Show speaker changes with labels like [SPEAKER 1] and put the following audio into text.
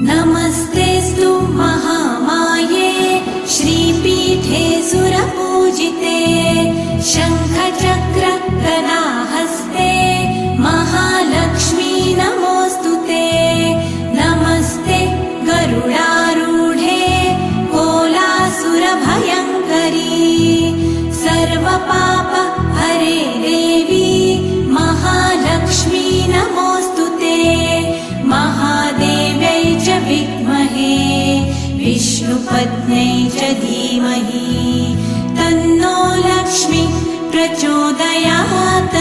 [SPEAKER 1] नमस्तेऽस्तु महामाये श्रीपीठे सुरपूजिते शङ्खचक्र गदाहस्ते महालक्ष्मी नमोऽस्तुते। नमस्ते गरुडारूढे कोलासुरभयङ्करी सर्वपाप हरे देवी महालक्ष्मी नमोऽस्तुते। महादेव्यै च विद्महे विष्णुपत्न्यै च धीमहि तन्नो लक्ष्मी प्रचोदयात्।